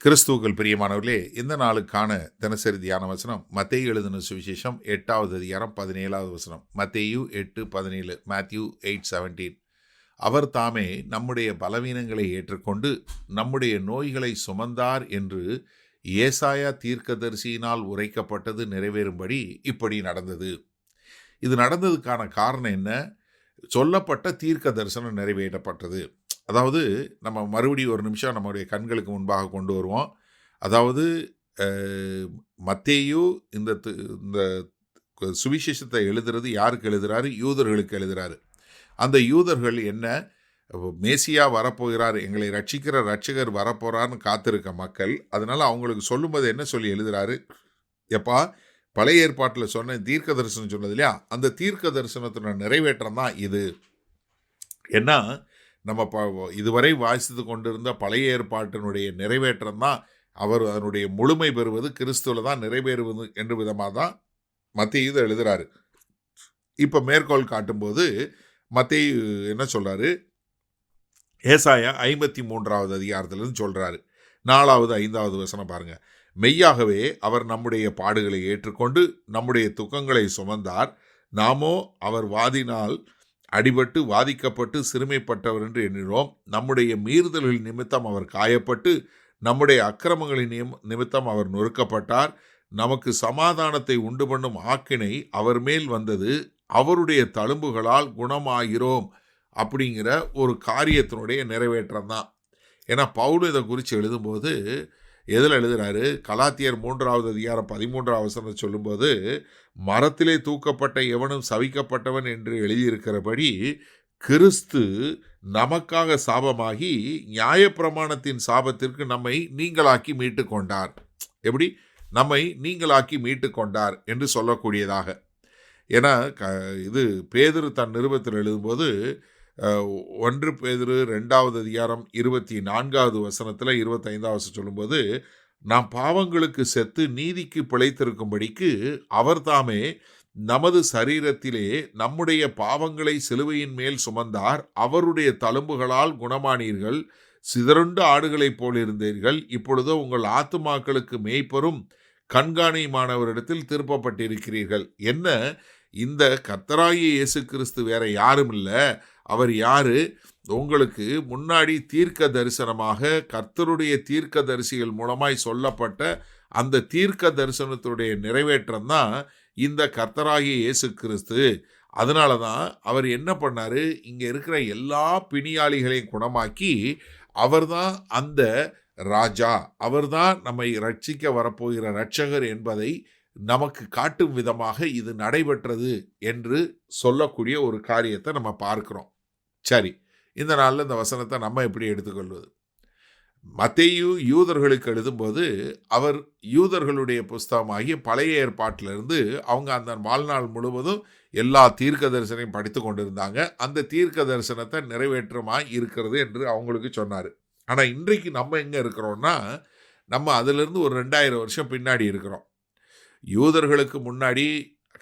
கிறிஸ்துவுக்குள் பிரியமானவர்களே, இந்த நாளுக்கான தினசரி தியான வசனம் மத்தேயு எழுதின சுவிசேஷம் 8வது அதிகாரம் 17வது வசனம். மத்தேயு 8:17, மேத்யூ 8:17. அவர் தாமே நம்முடைய பலவீனங்களை ஏற்றுக்கொண்டு நம்முடைய நோய்களை சுமந்தார் என்று ஏசாயா தீர்க்கதரிசியினால் உரைக்கப்பட்டது நிறைவேறும்படி இப்படி நடந்தது. இது நடந்ததுக்கான காரணம் என்ன? சொல்லப்பட்ட தீர்க்க தரிசனம் நிறைவேற்றப்பட்டது. அதாவது நம்ம மறுபடியும் ஒரு நிமிஷம் நம்முடைய கண்களுக்கு முன்பாக கொண்டு வருவோம். அதாவது மத்தேயு இந்த சுவிசேஷத்தை எழுதுறது யாருக்கு எழுதுறாரு? யூதர்களுக்கு எழுதுறாரு. அந்த யூதர்கள் என்ன, மேசியா வரப்போகிறார், எங்களை ரட்சிக்கிற ரட்சகர் வரப்போறார்னு காத்திருக்க மக்கள். அதனால அவங்களுக்கு சொல்லும்போது என்ன சொல்லி எழுதுறாரு? எப்பா, பழைய ஏற்பாட்டில் சொன்ன தீர்க்க தரிசனம் சொன்னது இல்லையா, அந்த தீர்க்க தரிசனத்தின நிறைவேற்றம் தான் இது. ஏன்னா நம்ம இதுவரை வாசித்து கொண்டிருந்த பழைய ஏற்பாட்டினுடைய நிறைவேற்றம் தான் அதனுடைய முழுமை பெறுவது கிறிஸ்துவில் தான் நிறைவேறுவது என்ற விதமாக தான் மத்தேயு எழுதுறாரு. இப்போ மேற்கோள் காட்டும்போது மத்தேயு என்ன சொல்றாரு? ஏசாயா 53வது அதிகாரத்திலிருந்து சொல்றாரு. 4வது 5வது வசனம் பாருங்க. மெய்யாகவே அவர் நம்முடைய பாடுகளை ஏற்றுக்கொண்டு நம்முடைய துக்கங்களை சுமந்தார், நாமோ அவர் வாதினால் அடிபட்டு வாதிக்கப்பட்டு சிறுமைப்பட்டவர் என்று எண்ணினோம். நம்முடைய மீறுதல்கள் நிமித்தம் அவர் காயப்பட்டு நம்முடைய அக்கிரமங்களின் நிமித்தம் அவர் நொறுக்கப்பட்டார். நமக்கு சமாதானத்தை உண்டு பண்ணும் ஆக்கினை அவர் மேல் வந்தது, அவருடைய தழும்புகளால் குணமாகிறோம் அப்படிங்கிற ஒரு காரியத்தினுடைய நிறைவேற்றம் தான். ஏன்னா பவுல் இதை குறித்து எழுதும்போது எதில் எழுதுறாரு? கலாத்தியர் 3வது அதிகாரம் 13வது வசனம் சொல்லும்போது, மரத்திலே தூக்கப்பட்ட எவனும் சவிக்கப்பட்டவன் என்று எழுதியிருக்கிறபடி கிறிஸ்து நமக்காக சாபமாகி நியாயப்பிரமாணத்தின் சாபத்திற்கு நம்மை நீங்களாக்கி மீட்டு கொண்டார். எப்படி? நம்மை நீங்களாக்கி மீட்டு கொண்டார் என்று சொல்லக்கூடியதாக. ஏன்னா இது பேதுரு தன் நிருபத்தில் எழுதும்போது 1 பேதுரு 2வது அதிகாரம் 24வது வசனத்தில் 25வது வசனம் சொல்லும்போது, நாம் பாவங்களுக்கு செத்து நீதிக்கு பிழைத்திருக்கும்படிக்கு அவர் தாமே நமது சரீரத்திலே நம்முடைய பாவங்களை சிலுவையின் மேல் சுமந்தார், அவருடைய தழும்புகளால் குணமானீர்கள். சிதறுண்ட ஆடுகளைப் போல் இருந்தீர்கள், இப்பொழுதோ உங்கள் ஆத்துமாக்களுக்கு மேய்ப்பரும் கண்காணியுமானவரிடத்தில் திருப்பப்பட்டிருக்கிறீர்கள். என்ன, இந்த கர்த்தராகிய இயேசு கிறிஸ்து வேற யாரும் இல்லை. அவர் யாரு? உங்களுக்கு முன்னாடி தீர்க்க தரிசனமாக கர்த்தருடைய தீர்க்க தரிசிகள் மூலமாய் சொல்லப்பட்ட அந்த தீர்க்க தரிசனத்துடைய நிறைவேற்றம் தான் இந்த கர்த்தராகிய இயேசு கிறிஸ்து. அதனால தான் அவர் என்ன பண்ணாரு? இங்கே இருக்கிற எல்லா பிணியாளிகளையும் குணமாக்கி அவர்தான் அந்த ராஜா, அவர்தான் நம்மை ரட்சிக்க வரப்போகிற ரட்சகர் என்பதை நமக்கு காட்டும் விதமாக இது நடைபெற்றது என்று சொல்லக்கூடிய ஒரு காரியத்தை நம்ம பார்க்கிறோம். சரி, இந்த நாளில் இந்த வசனத்தை நம்ம எப்படி எடுத்துக்கொள்வது? மத்தேயு யூதர்களுக்கு எழுதும்போது அவர் யூதர்களுடைய புஸ்தகமாகிய பழைய ஏற்பாட்டிலிருந்து அவங்க அந்த வாழ்நாள் முழுவதும் எல்லா தீர்க்க தரிசனையும் படித்து கொண்டிருந்தாங்க. அந்த தீர்க்க தரிசனத்தை நிறைவேற்றமாய் இருக்கிறது என்று அவங்களுக்கு சொன்னார். ஆனால் இன்றைக்கு நம்ம எங்கே இருக்கிறோம்னா, நம்ம அதிலிருந்து ஒரு 2000 வருஷம் பின்னாடி இருக்கிறோம். யூதர்களுக்கு முன்னாடி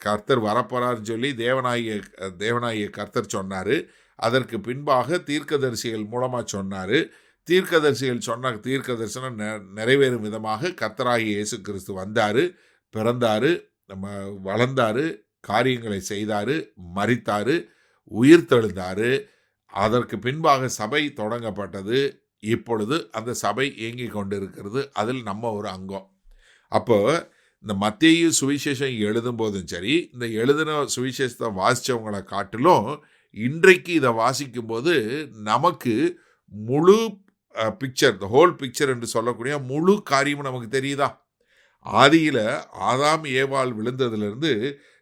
கர்த்தர் வரப்போறார்னு சொல்லி தேவனாகிய கர்த்தர் சொன்னார். அதற்கு பின்பாக தீர்க்கதரிசிகள் மூலமாக சொன்னார். தீர்க்கதரிசிகள் சொன்ன தீர்க்க தரிசனம் நிறைவேறும் விதமாக கர்த்தராகிய இயேசு கிறிஸ்து வந்தார், பிறந்தார், வளர்ந்தார், காரியங்களை செய்தார், மரித்தார், உயிர் தெழுந்தார். அதற்கு பின்பாக சபை தொடங்கப்பட்டது. இப்பொழுது அந்த சபை இயங்கிக் கொண்டிருக்கிறது. அதில் நம்ம ஒரு அங்கம். அப்போ இந்த மத்தேயு சுவிசேஷம் எழுதும் போதும் சரி, இந்த எழுதின சுவிசேஷத்தை வாசித்தவங்களை காட்டிலும் இன்றைக்கு இதை வாசிக்கும்போது நமக்கு முழு பிக்சர், த ஹோல் பிக்சர் என்று சொல்லக்கூடிய முழு காரியமும் நமக்கு தெரியுதா? ஆதியில் ஆதாம் ஏவாள் விழுந்ததிலிருந்து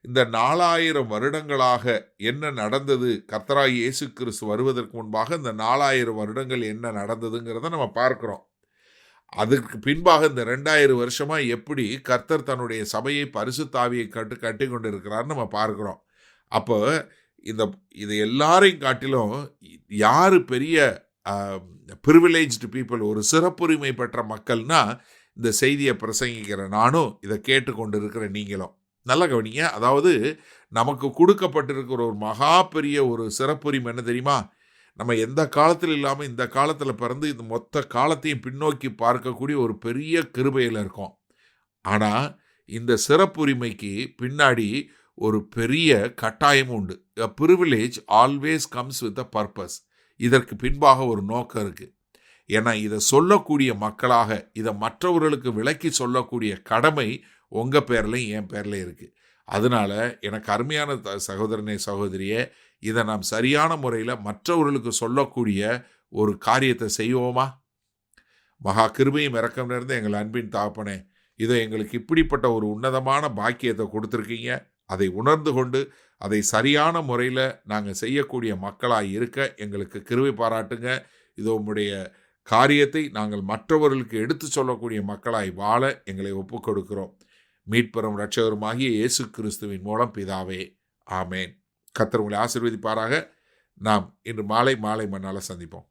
இந்த 4000 வருடங்களாக என்ன நடந்தது, கர்த்தராகிய இயேசு கிறிஸ்து வருவதற்கு முன்பாக இந்த 4000 வருடங்கள் என்ன நடந்ததுங்கிறத நம்ம பார்க்கிறோம். அதற்கு பின்பாக இந்த 2000 வருஷமாக எப்படி கர்த்தர் தன்னுடைய சபையை பரிசுத்த ஆவியை கட்டி கொண்டு இருக்கிறார்னு நம்ம பார்க்கிறோம். அப்போ இது எல்லாரையும் காட்டிலும் யார் பெரிய ப்ரிவிலேஜ்டு பீப்புள், ஒரு சிறப்புரிமை பெற்ற மக்கள்னா இந்த செய்தியை பிரசங்கிக்கிற நானும், இதை கேட்டுக்கொண்டு இருக்கிற நீங்களும். நல்லா கவனிங்க. அதாவது நமக்கு கொடுக்கப்பட்டிருக்கிற ஒரு மகா பெரிய ஒரு சிறப்புரிமை என்ன தெரியுமா? நம்ம எந்த காலத்தில் இல்லாமல் இந்த காலத்தில் பிறந்து இந்த மொத்த காலத்தையும் பின்னோக்கி பார்க்கக்கூடிய ஒரு பெரிய கிருபையில் இருக்கோம். ஆனால் இந்த சிறப்புரிமைக்கு பின்னாடி ஒரு பெரிய கட்டாயம் உண்டு. A privilege always comes with a purpose. இதற்கு பின்பாக ஒரு நோக்கம் இருக்குது. ஏன்னா இதை சொல்லக்கூடிய மக்களாக, இதை மற்றவர்களுக்கு விளக்கி சொல்லக்கூடிய கடமை உங்கள் பேர்லையும் என் பேர்லையும் இருக்குது. அதனால எனக்கு அருமையான சகோதரனே சகோதரியே, இதை நாம் சரியான முறையில் மற்றவர்களுக்கு சொல்லக்கூடிய ஒரு காரியத்தை செய்வோமா? மகா கிருபையும் இரக்கம் நிறைந்த எங்கள் அன்பின் தகப்பனே, இதை எங்களுக்கு இப்படிப்பட்ட ஒரு உன்னதமான பாக்கியத்தை கொடுத்துருக்கீங்க. அதை உணர்ந்து கொண்டு அதை சரியான முறையில் நாங்கள் செய்யக்கூடிய மக்களாக இருக்க எங்களுக்கு கிருபை பாராட்டுங்க. இதோ உம்முடைய காரியத்தை நாங்கள் மற்றவர்களுக்கு எடுத்து சொல்லக்கூடிய மக்களாய் வாழ எங்களை ஒப்புக் கொடுக்கிறோம். மீட்பெறும் இரட்சகருமாகிய இயேசு கிறிஸ்துவின் மூலம் பிதாவே, ஆமேன். கர்த்தர் உங்களை ஆசீர்வதிப்பாராக. நாம் இன்று மாலை மண்ணால் சந்திப்போம்.